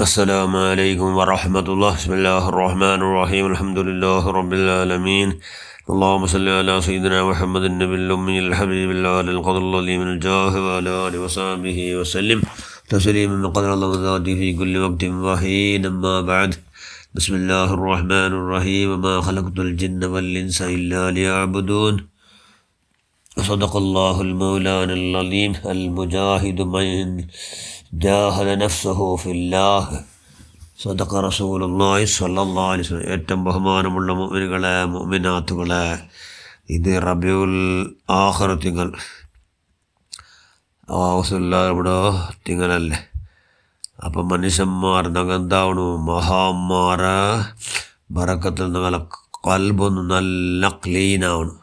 السلام عليكم ورحمة الله. بسم الله الرحمن الرحيم. الحمد لله رب العالمين. اللهم صل على سيدنا محمد النبي الأمي الحبيب العالي القدر العظيم الجاه وعلى آله وصحبه وسلم تسليما بقدر الله ذاته في كل وقت وحين. أما بعد، بسم الله الرحمن الرحيم. وما خلقت الجن والإنس إلا ليعبدون. صدق الله المولان العظيم. المجاهد من ജാഹദ നഫ്സഹു ഫില്ലാഹ്. സദഖ റസൂലുള്ളാഹി സ്വല്ലല്ലാഹു അലൈഹി വസല്ലം. ഏറ്റവും ബഹുമാനമുള്ള മുഅ്മിനുകളെ, മുഅ്മിനാത്തുകളെ, ഇത് റബീഉൽ ആഖിർ തിങ്കൾ, ഇവിടെ തിങ്കളല്ലേ. അപ്പം മനുഷ്യന്മാർ നഗന്താവണു മഹാന്മാര ബറക്കത്തിൽ നിങ്ങളെ കൽബൊന്ന് നല്ല ക്ലീനാവണം.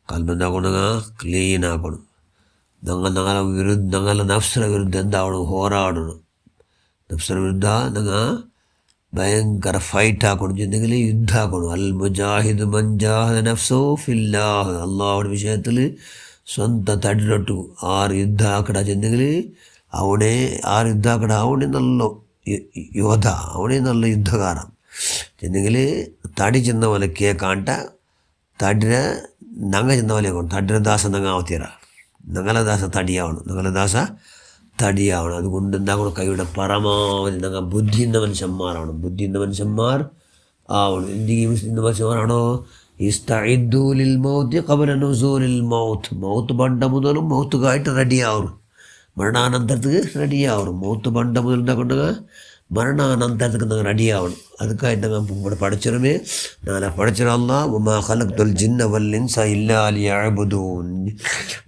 കൽബെന്താക്കണം? ക്ലീനാക്കണം. ഞങ്ങളെ നഫ്സിന് വിരുദ്ധ എന്താവണം? പോരാടണം. നഫ്സിന് വിരുദ്ധ നിങ്ങൾ ഭയങ്കര ഫൈറ്റ് ആക്കണം, ചെന്നെങ്കിൽ യുദ്ധാക്കണം. അൽ മുജാഹിദ് മൻ ജാഹദ നഫ്സഹു ഫില്ലാഹ്. അള്ളാഹുടെ വിഷയത്തിൽ സ്വന്തം തടിരൊട്ടു ആറ് യുദ്ധാക്കട ചെന്നെങ്കിൽ അവനെ ആറ് യുദ്ധാക്കട അവനെ നല്ല യോധ, അവനെ നല്ല യുദ്ധകാരൻ ചെന്നെങ്കിൽ തടി ചെന്ന പോലെ കേൾക്കാണ്ട തടിര നങ്ങ ചെന്ന പോലെ തടിര ദാസ നങ്ങ ആവത്തീര. ഞങ്ങളെ ദാസ തടിയാവണം. അതുകൊണ്ട് എന്താകണം? കൈയുടെ പരമാവധി ഞങ്ങൾ ബുദ്ധിൻ്റെ മനുഷ്യന്മാരാവണം. ബുദ്ധിൻ്റെ മനുഷ്യന്മാർ ആവണം. എന്ത് മനുഷ്യന്മാരാണോ? ഇസ്തഇദ്ദൂ ലിൽ മൗതി ഖബ്ല നുസൂലിൽ മൗത്ത്. മൗത്ത് പണ്ട മുതലും മൗത്തുകായിട്ട് റെഡിയാവും. മരണാനന്തരത്തേക്ക് റെഡിയാവും. മൗത്ത് പണ്ട മുതൽ എന്താകൊണ്ട് മരണാനന്തരത്തേക്ക് ഞങ്ങൾ റെഡിയാവണം. അതുക്കായിട്ട് ഞങ്ങൾ ഇവിടെ പഠിച്ചിരുമേ നാളെ പഠിച്ചിരല്ല. വമാ ഖലഖ്തുൽ ജിന്ന വൽ ഇൻസ ഇല്ലാ ലിയഅ്ബുദൂൻ.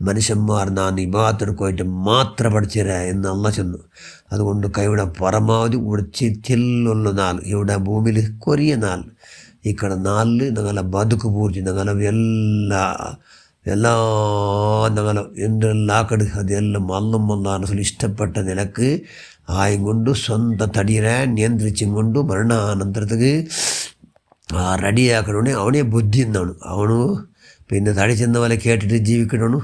മനുഷ്യന്മാർ നാം ഇബാദത്തെടുക്കുമായിട്ട് മാത്രം പഠിച്ചിര എന്ന് അള്ള ചെന്നു. അതുകൊണ്ട് കൈയുടെ പരമാവധി ഇവിടെ ചില്ലുള്ള നാൾ, ഇവിടെ ഭൂമിയിൽ കൊറിയ നാൾ, ഇക്കട നാളിൽ ഞങ്ങളെ ബതുക്ക് പൂർത്തി ഞങ്ങളെ എല്ലാ ഞങ്ങളെ എന്തെല്ലാം ആക്കട് അതെല്ലാം അല്ലാഹു ഇഷ്ടപ്പെട്ട നിലക്ക് ആയും കൊണ്ട് സ്വന്തം തടിയെ നിയന്ത്രിച്ചും കൊണ്ട് മരണാനന്തരത്തേക്ക് റെഡിയാക്കണേ. അവനെ ബുദ്ധി എന്നാണ്. അവന് പിന്നെ തടി ചെന്ന പോലെ കേട്ടിട്ട് ജീവിക്കണു.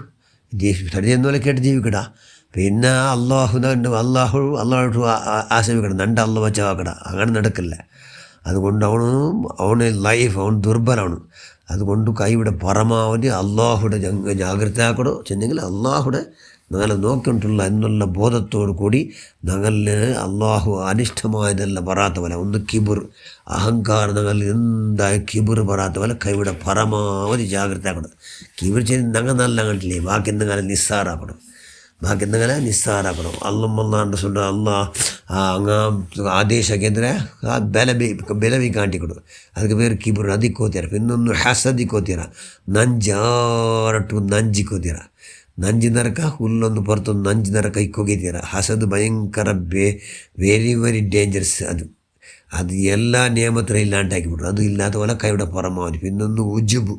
തടി ചെന്ന പോലെ കേട്ട് ജീവിക്കടാ. പിന്നെ അള്ളാഹു ആശ്രയിക്കണം. രണ്ട് അള്ള വച്ചാക്കട. അങ്ങനെ നടക്കില്ല. അതുകൊണ്ട് അവന് ലൈഫ് അവൻ ദുർബലമാണ്. അതുകൊണ്ട് കൈയുടെ പരമാവധി അള്ളാഹുടെ ജാഗ്രത ആക്കണോ ചെന്നെങ്കിൽ അള്ളാഹുടെ ഞങ്ങളെ നോക്കിയിട്ടുള്ള എന്നുള്ള ബോധത്തോടു കൂടി ഞങ്ങളിൽ അള്ളാഹു അനിഷ്ടമായതല്ല പറയാത്ത പോലെ ഒന്ന് കിബിർ അഹങ്കാരം ഞങ്ങളിൽ എന്തായ കിബിർ പറയാത്ത പോലെ കൈയുടെ പരമാവധി ജാഗ്രത ആക്കണം. കിബിർ ചെയ്ത് ഞങ്ങൾ നല്ല കണ്ടില്ലേ, ബാക്കി എന്തെങ്കിലും നിസ്സാറാക്കണം. അള്ളാഹ് சொல்ற அல்லாஹ் அங்கே ಆದೇಶಕ್ಕೆಂದರೆ ಬೆಲವಿ ಕಾಂಟಿಕೊಡು. ಅದಕ್ಕೆ ಬೇರೆ ಕಿಬರು ಅದಕ್ಕೋತೀರ. ಇನ್ನೊಂದು ಹಸದಿಕ್ಕೋತೀರ. ನಂಜಾರಟ್ಟು ನಂಜಿಕೋತೀರ. ನಂಜಿ ನರಕ ಹುಲ್ಲೊಂದು ಬರ್ತೊಂದು ನಂಜಿ ನರಕ ಇಕ್ಕೋಗಿದ್ದೀರ. ಹಸದು ಭಯಂಕರ ವೆರಿ ವೆರಿ ಡೇಂಜರಸ್. ಅದು ಎಲ್ಲ ನಿಯಮತ್ರ ಇಲ್ಲಾಂಟ ಹಾಕಿಬಿಟ್ರು. ಅದು ಇല്ലാത്ത പോലെ കൈയുടെ പരമാവധി. പിന്നൊന്ന് ഉജുബ്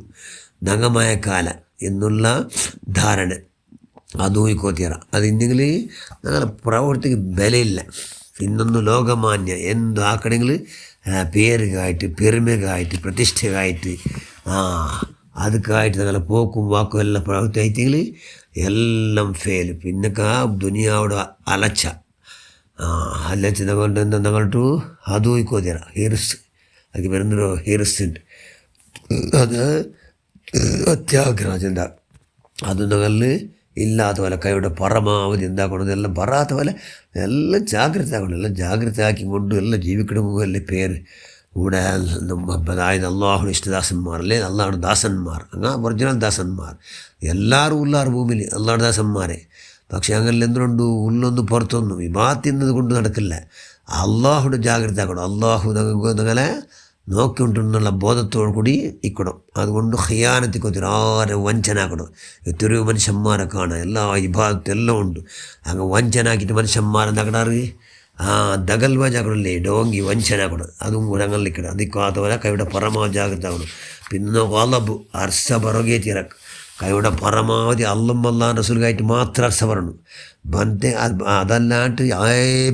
നങ്ങമായ കാല എന്നുള്ള ധാരണ അതും ഇക്കോത്തിയറ. അതില്ലെങ്കിൽ ഞങ്ങളുടെ പ്രവൃത്തിക്ക് ബലമില്ല. പിന്നൊന്ന് ലോകമാന്യ എന്ത് ആക്കണമെങ്കിൽ പേരുകായിട്ട് പെരുമകായിട്ട് പ്രതിഷ്ഠകായിട്ട് ಅದಕ್ಕಾയിട്ട് ഞങ്ങളെ പോക്കും വാക്കും എല്ലാം പ്രവൃത്തി ആയിട്ടെങ്കിൽ എല്ലാം ഫെയില്. പിന്നൊക്കെ ദുനിയാവിടെ അലച്ച ഞങ്ങളുടെ ഞങ്ങൾട്ടു അതും ഇക്കോത്തിയറ ഹിർസ്. ಅದಕ್ಕೆ വരുന്നൊരു ഹിർസുണ്ട്. അത് അത്യാഗ്രഹ അത് ഞങ്ങളിൽ ഇല്ലാത്ത പോലെ കൈയുടെ പരമാവധി എന്താക്കണം? എല്ലാം പറയാത്ത പോലെ എല്ലാം ജാഗ്രത ആക്കണം. എല്ലാം ജാഗ്രത ആക്കിക്കൊണ്ട് എല്ലാം ജീവിക്കണമെങ്കിൽ പേര് ഇവിടെ അതായത് അള്ളാഹുടെ ഇഷ്ടദാസന്മാർ അല്ലേ, അള്ളാഹുടെ ദാസന്മാർ, അങ്ങനെ ഒറിജിനൽ ദാസന്മാർ എല്ലാവരും ഉള്ളാറ് ഭൂമിയിൽ അള്ളാഹുടെ ദാസന്മാരെ. പക്ഷേ അങ്ങനെ എന്തുകൊണ്ട് ഉള്ളൊന്നും പുറത്തൊന്നും വിഭാഗത്തിന്നത് കൊണ്ട് നടക്കില്ല. അള്ളാഹുടെ ജാഗ്രത ആക്കണം. അള്ളാഹു ഞങ്ങളെ നോക്കിയിട്ടുണ്ടെന്നുള്ള ബോധത്തോടു കൂടി ഇക്കണം. അതുകൊണ്ട് ഖിയാനത്തിക്കൊത്തിരി ആരെ വഞ്ചനാക്കണം. എത്രയോ മനുഷ്യന്മാരെ കാണാം. എല്ലാ വിഭാഗത്തും എല്ലാം ഉണ്ട്. അങ്ങ് വഞ്ചനാക്കിയിട്ട് മനുഷ്യന്മാരെന്താക്കണാറ് ദഗൽവാജാക്കണല്ലേ, ഡോങ്കി വഞ്ചനാക്കണം. അതും കൂടെ അങ്ങനെ നിൽക്കണം. അതിക്കാത്ത പോലെ കൈയുടെ പരമാവധി ജാഗ്രത ആക്കണം. പിന്നെ വളബ് അർസ പറകേറ്റിറ കൈയുടെ പരമാവധി അല്ലാഹ് റസൂലുമായിട്ട് മാത്രം അർസ പറയണം. ബന്ധ അതല്ലാണ്ട് ആ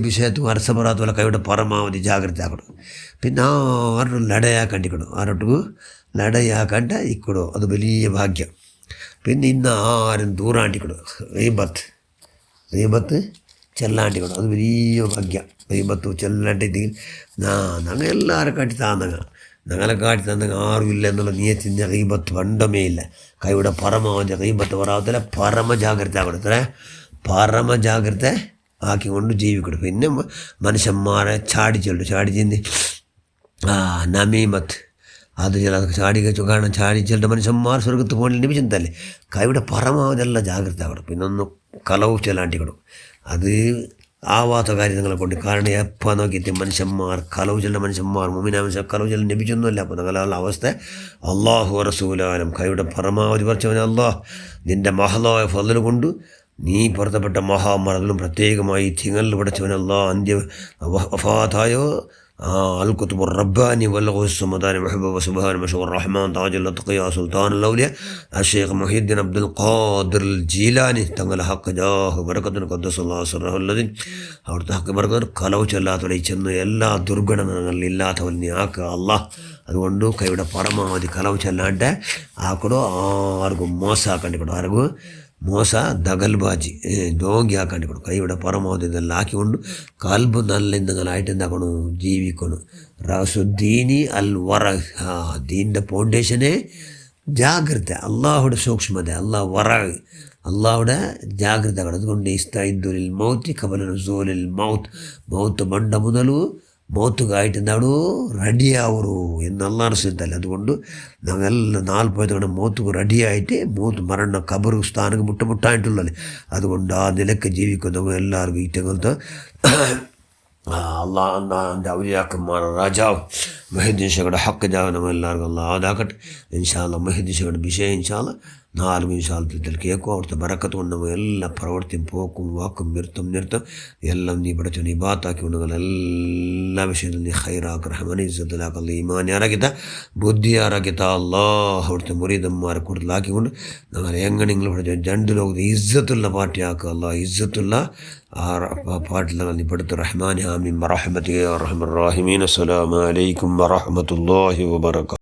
വിഷയത്തും അർസ പറയാത്ത പോലെ കൈയുടെ പരമാവധി ജാഗ്രത ആക്കണം. പിന്നെ ആരും ലടയാക്കണ്ടിക്കണം. ആരോട്ട് ലടയാക്കണ്ട ഇക്കടോ, അത് വലിയ ഭാഗ്യം. പിന്നെ ഇന്ന് ആരും ദൂറാണ്ടിക്കണോ. റീബത്ത് ചെല്ലാണ്ടിക്കണം. അത് വലിയ ഭാഗ്യം. ഗീബത്ത് ചെല്ലാണ്ടിട്ടെങ്കിൽ ഞങ്ങൾ എല്ലാവരും കാട്ടി താന്നങ്ങ, ഞങ്ങളെ കാട്ടി തന്നങ്ങ ആരും ഇല്ല എന്നുള്ള നീയത്തിൻ്റെ ഗീബത്ത് പണ്ടമേ ഇല്ല. കൈയുടെ പരമാവധി ഗീബത്ത് പറയാത്തില്ല. പരമജാഗ്രത കൊടുത്തേ, പരമജാഗ്രത ആക്കിക്കൊണ്ട് ജീവിക്കണം. പിന്നെ മനുഷ്യന്മാരെ ചാടിച്ചെന്ന് നമീമത്ത് അത് ചില കാരണം ചാടിച്ചെല്ലിട്ട് മനുഷ്യന്മാർ സ്വർഗത്ത് പോകണമെങ്കിൽ ലഭിച്ചതല്ലേ. കൈയുടെ പരമാവധി എല്ലാം ജാഗ്രത ആകണം. പിന്നെ ഒന്ന് കലവ് ചെല്ലാണ്ടിക്കണം. അത് ആവാത്ത കാര്യങ്ങളെ കൊണ്ട്. കാരണം എപ്പോൾ നോക്കിയിട്ട് മനുഷ്യന്മാർ കലവ് ചെല്ലുന്ന മനുഷ്യന്മാർ മുമിന മനുഷ്യർ കലവ് ചെല്ലുന്ന ലഭിച്ചൊന്നുമില്ല. അപ്പോൾ നിങ്ങളുടെ അവസ്ഥ അള്ളാഹു റസൂലാലും കൈയുടെ പരമാവധി പറിച്ചവനെ അള്ളാഹ് നിൻ്റെ മഹലായ ഫضل കൊണ്ട് നീ പുറത്തപ്പെട്ട മഹാമറകളും പ്രത്യേകമായി തിങ്ങളിൽ പഠിച്ചവൻ അള്ളാഹ് അന്ത്യ വഫാത്തായോ الكتب الرباني والغوث الصمداني محبوب سبحان مشهور الرحمن تاج الاتقياء سلطان الاولياء الشيخ محي الدين عبد القادر الجيلاني തങ്ങളുടെ ഹക്ക് ജാഹ് ബറകത്തുൻ ഖദ്ദസല്ലാഹു സിർറഹു അല്ലദീ അവിടുത്തെ ഹക്ക് ബറകത്ത് കലവ് ചെല്ലാത്തവരെ ചെന്ന് എല്ലാ ദുർഗുണങ്ങളും ഇല്ലാത്തവൻ നീ ആക്കുക അള്ളാഹ്. അതുകൊണ്ട് കൈയുടെ പരമാവധി കലവ് ചെല്ലാണ്ട് ആക്കടോ. ആർക്കും മോശമാക്കണ്ടിക്കടോ, ആർക്കും മോശ ദഗൽബാജി രോഗി ആക്കാണ്ടിക്കണം. കൈയുടെ പരമാവധി ഇതെല്ലാം ആക്കിക്കൊണ്ട് കൽബ് നല്ല എന്തെങ്കിലായിട്ട് എന്താക്കണം, ജീവിക്കണം. റസുദ്ദീനി അൽ വറ, ദീൻ്റെ ഫൗണ്ടേഷനെ ജാഗ്രത, അള്ളാഹുടെ സൂക്ഷ്മത, അള്ളാഹുടെ ജാഗ്രത. അതുകൊണ്ട് ഇസ്തഇദ്ദുലിൽ മൗത്തി ഖബല നുസൂലിൽ മൗത്ത് ബണ്ട മുതലു മൗത്തുകായിട്ട് എന്താണ് റെഡിയാവൂ എന്ന് അള്ളാഹ് റസൂലല്ലേ. അതുകൊണ്ട് ഞങ്ങളെല്ലാം 40 മൗത്തുക്ക് റെഡിയായിട്ട് മരണ കബർ സ്ഥാനക്ക് മുട്ടായിട്ടുള്ളല്ലേ. അതുകൊണ്ട് ആ നിലക്ക് ജീവിക്കുന്ന എല്ലാവർക്കും ഈറ്റങ്ങനത്തെ അള്ളാഹ് ഔലിയാക്കന്മാർ രാജാവ് മുഹീദ്ദീൻ ഷേഖുടെ ഹക്ക് ജാവ് നമ്മൾ എല്ലാവർക്കും അള്ളാഹ് ആദാക്കട്ടെ. ഇൻഷാ അല്ലാഹ് മുഹീദ്ദീൻ ഷേഖുടെ വിഷയം ഇൻഷാ അല്ലാഹ് നാലും ഇൻഷാത്തിൽ കേൾക്കും. അവിടുത്തെ ബറക്കത്ത് കൊണ്ട് നമ്മൾ എല്ലാ പ്രവൃത്തിയും പോക്കും വാക്കും നിർത്തം എല്ലാം നീ പഠിച്ചു നീ ബാത്താക്കി കൊണ്ട് എല്ലാ വിഷയത്തിലും നീ ഹൈറാക്ക് റഹ്മാൻ ഇസ്സത്തിലാക്കല്ല ഈമാൻ ആറാക്കിത്ത ബുദ്ധി ആറാക്കിത്ത അള്ളാഹ് അവിടുത്തെ മുരീദന്മാരെ കൂടുതലാക്കിക്കൊണ്ട് ഞങ്ങൾ എങ്ങനെയെങ്കിലും പഠിച്ചു 2 ലോകത്ത് ഇസ്സത്തുള്ള പാർട്ടിയാക്കുക അള്ളാഹ്. ഇസ്സത്തുള്ള ആ പാട്ടിൽ നീ പഠിത്തു റഹ്മാൻ ആമീൻ റഹ്മത്തിക റഹ്മർ റഹീമീൻ. അസ്സലാമു അലൈക്കും വറഹ്മത്തുള്ളാഹി വബറകാതുഹു.